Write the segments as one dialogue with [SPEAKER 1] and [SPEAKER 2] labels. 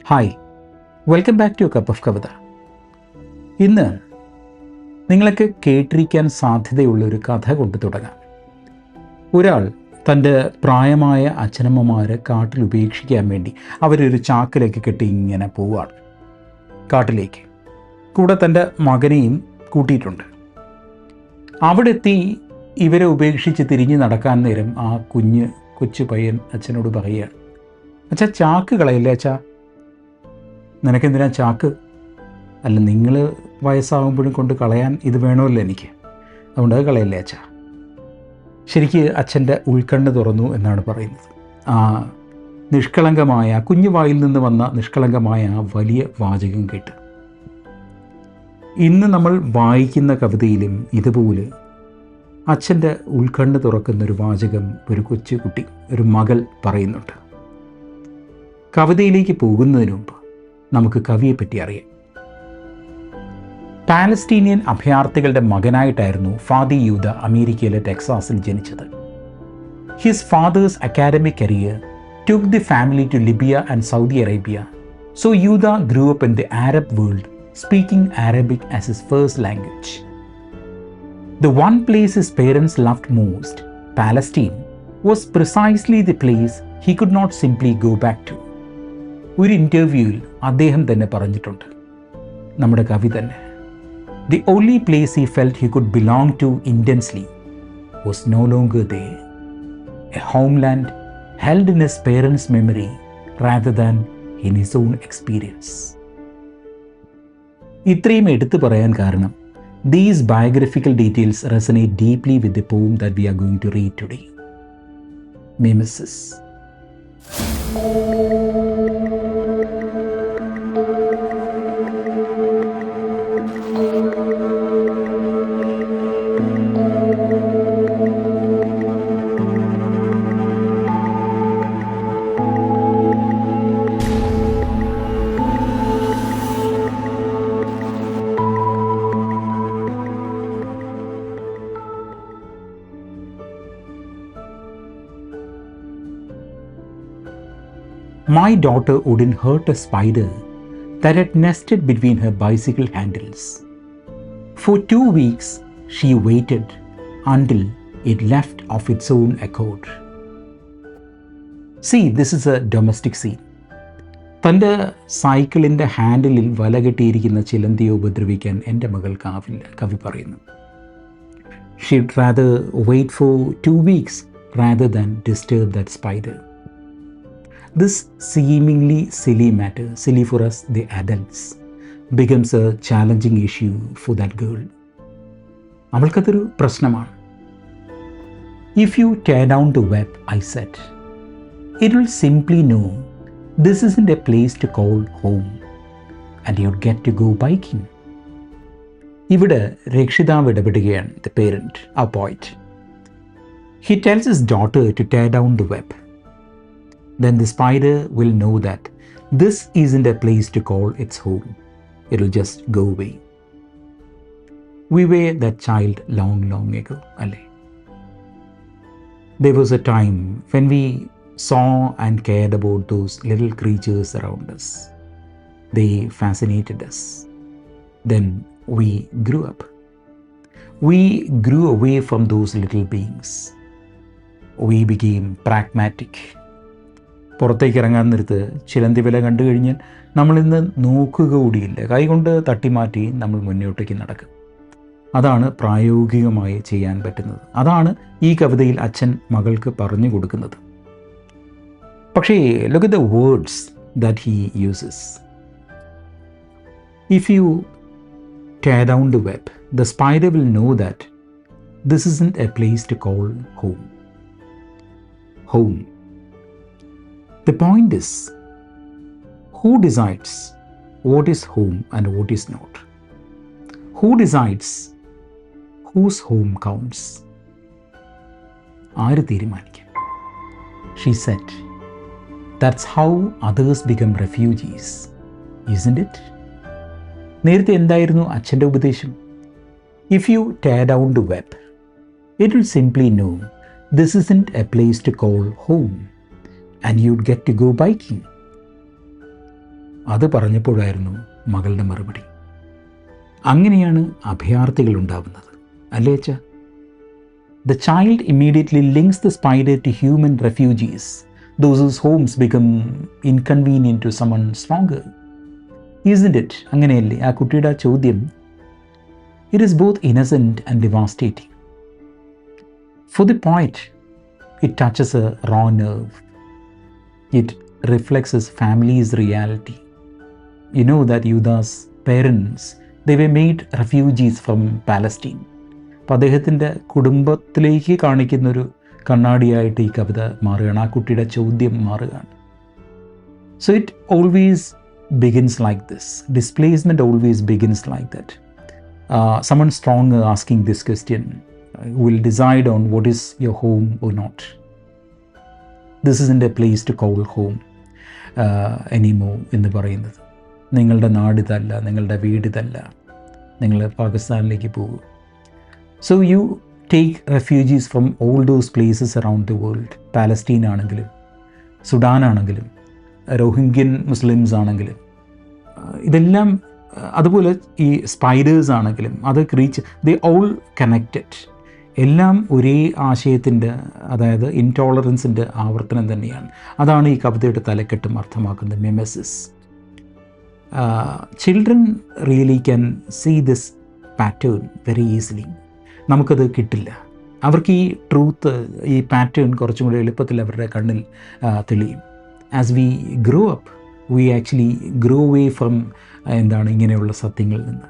[SPEAKER 1] Hi, welcome back to cup of Kavitha. ഇന്ന് നിങ്ങളൊക്കെ കേട്ടിരിക്കാൻ സാധ്യതയുള്ള ഒരു കഥ കൊണ്ട് തുടങ്ങാം. ഒരാൾ തൻ്റെ പ്രായമായ അച്ഛനമ്മമാരെ കാട്ടിൽ ഉപേക്ഷിക്കാൻ വേണ്ടി അവരൊരു ചാക്കിലേക്ക് കെട്ടി ഇങ്ങനെ പോവുകയാണ് കാട്ടിലേക്ക്. കൂടെ തൻ്റെ മകനെയും കൂട്ടിയിട്ടുണ്ട്. അവിടെ എത്തി ഇവരെ ഉപേക്ഷിച്ച് തിരിഞ്ഞ് നടക്കാൻ നേരം ആ കൊച്ചു പയ്യൻ അച്ഛനോട് പറയുകയാണ്, അച്ഛാ ചാക്ക് കളയില്ലേ അച്ഛാ, നിനക്കെന്തിനാ ചാക്ക്? അല്ല, നിങ്ങൾ വയസ്സാകുമ്പോഴും കൊണ്ട് കളയാൻ ഇത് വേണമല്ലോ എനിക്ക്, അതുകൊണ്ട് അത് കളയല്ലേ അച്ഛാ. ശരിക്ക് അച്ഛൻ്റെ ഉൾക്കണ്ണ് തുറന്നു എന്നാണ് പറയുന്നത്. ആ നിഷ്കളങ്കമായ കുഞ്ഞു വായിൽ നിന്ന് വന്ന നിഷ്കളങ്കമായ ആ വലിയ വാചകം കേട്ട്. ഇന്ന് നമ്മൾ വായിക്കുന്ന കവിതയിലും ഇതുപോലെ അച്ഛൻ്റെ ഉൾക്കണ്ണ് തുറക്കുന്നൊരു വാചകം ഒരു കൊച്ചുകുട്ടി, ഒരു മകൾ പറയുന്നുണ്ട്. കവിതയിലേക്ക് പോകുന്നതിന് മുമ്പ് നമുക്ക് കവിയെപ്പറ്റി അറിയാം. പാലസ്തീനിയൻ അഭയാർത്ഥികളുടെ മകനായിട്ടായിരുന്നു ഫാദി യൂദ അമേരിക്കയിലെ ടെക്സാസിൽ ജനിച്ചത്. His fathers academic career took the family to Libya and Saudi Arabia, so Yuda grew up in the Arab world, speaking Arabic as his first language. The one place his parents loved most, Palestine, was precisely the place he could not simply go back to. ഒരു ഇൻ്റർവ്യൂവിൽ അദ്ദേഹം തന്നെ പറഞ്ഞിട്ടുണ്ട്, നമ്മുടെ കവി തന്നെ, the only place he felt he could belong to intensely was no longer there, a homeland held in his parents' memory rather than in his own experience. ഇത്രയും എടുത്തു പറയാൻ കാരണം, these biographical details resonate deeply with the poem that we are going to read today, Mimesis. My daughter wouldn't hurt a spider that had nested between her bicycle handles. For 2 weeks, she waited until it left of its own accord. See, this is a domestic scene. തൻ്റെ സൈക്കിളിൻ്റെ ഹാൻഡിലിൽ വല കെട്ടിയിരിക്കുന്ന ചിലന്തിയെ ഉപദ്രവിക്കാൻ എൻ്റെ മകൾക്കാവില്ല, കവി പറയുന്നു. She'd rather wait for 2 weeks rather than disturb that spider. This seemingly silly matter, silly for us the adults, becomes a challenging issue for that girl. അവൾക്കതൊരു പ്രശ്നമാണ്. If you tear down the web, I said, it will simply know this isn't a place to call home, and you'd get to go biking. ഇവിടെ രക്ഷിതാവ് ഇടപെടുകയാണ്, the parent, a poet. He tells his daughter to tear down the web. Then the spider will know that this isn't a place to call its home. It'll just go away. We were that child long ago, alle. There was a time when we saw and cared about those little creatures around us. They fascinated us. Then we grew up. We grew away from those little beings. We became pragmatic. പുറത്തേക്ക് ഇറങ്ങാൻ നേരത്ത് ചിലന്തി വില കണ്ടു കഴിഞ്ഞാൽ നമ്മളിന്ന് നോക്കുക കൂടിയില്ല, കൈകൊണ്ട് തട്ടിമാറ്റി നമ്മൾ മുന്നോട്ടേക്ക് നടക്കും. അതാണ് പ്രായോഗികമായി ചെയ്യാൻ പറ്റുന്നത്. അതാണ് ഈ കവിതയിൽ അച്ഛൻ മകൾക്ക് പറഞ്ഞു കൊടുക്കുന്നത്. പക്ഷേ look at the words that he uses. If you tear down the web, the spider will know that this isn't a place to call home. Home. The point is, who decides what is home and what is not? Who decides whose home counts? ആര് തീരുമാനിക്കും? She said, that's how others become refugees, isn't it? നേരത്തെ എന്തായിരുന്നു അച്ഛൻ്റെ ഉപദേശം? If you tear down the web, it will simply know this isn't a place to call home, and you'd get to go biking. അത് പറഞ്ഞപ്പോഴായിരുന്നു മകളുടെ മറുപടി. അങ്ങനെയാണ് അഭയാർത്ഥികൾ ഉണ്ടാവുന്നത്, അല്ലേ അച്ഛാ? The child immediately links the spider to human refugees, those whose homes become inconvenient to someone stronger. Isn't it? അങ്ങനെയല്ലേ ആ കുട്ടിയുടെ ചോദ്യം? It is both innocent and devastating. For the poet, it touches a raw nerve. It reflects his family's reality. You know that Yuda's parents, they were made refugees from Palestine. അപ്പോൾ അദ്ദേഹത്തിൻ്റെ കുടുംബത്തിലേക്ക് കാണിക്കുന്നൊരു കണ്ണാടിയായിട്ട് ഈ കവിത മാറുകയാണ്, ആ കുട്ടിയുടെ ചോദ്യം മാറുകയാണ്. So it always begins like this. Displacement always begins like that. Someone strong asking this question will decide on what is your home or not. This isn't a place to call home anymore എന്ന് പറയുന്നത്. നിങ്ങളുടെ നാട് ഇതല്ല, നിങ്ങളുടെ വീട് ഇതല്ല, നിങ്ങൾ പാകിസ്ഥാനിലേക്ക് പോകും. So you take refugees from all those places around the world. Palestine ആണെങ്കിലും, സുഡാൻ ആണെങ്കിലും, റോഹിംഗ്യൻ മുസ്ലിംസ് ആണെങ്കിലും, ഇതെല്ലാം അതുപോലെ ഈ സ്പൈഡേഴ്സ് ആണെങ്കിലും, അത് ദേ ഓൾ കണക്റ്റഡ്. എല്ലാം ഒരേ ആശയത്തിൻ്റെ, അതായത് ഇൻടോളറൻസിൻ്റെ ആവർത്തനം തന്നെയാണ്. അതാണ് ഈ കവിതയുടെ തലക്കെട്ടും അർത്ഥമാക്കുന്നത്, mimesis. Children really can see this pattern very easily. നമുക്കത് കിട്ടില്ല. അവർക്ക് ഈ ട്രൂത്ത്, ഈ പാറ്റേൺ കുറച്ചും കൂടി എളുപ്പത്തിൽ അവരുടെ കണ്ണിൽ തെളിയും. As we grow up, we actually grow away from ഇങ്ങനെയുള്ള സത്യങ്ങളിൽ നിന്ന്.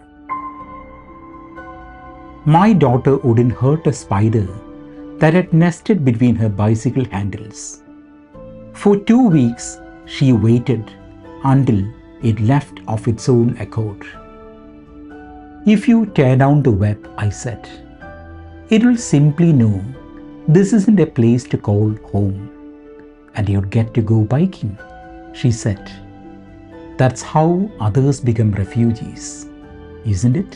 [SPEAKER 1] My daughter wouldn't hurt a spider that had nested between her bicycle handles. For 2 weeks she waited until it left of its own accord. If you tear down the web, I said, it will simply know this isn't a place to call home, and you'd get to go biking, she said. That's how others become refugees, isn't it?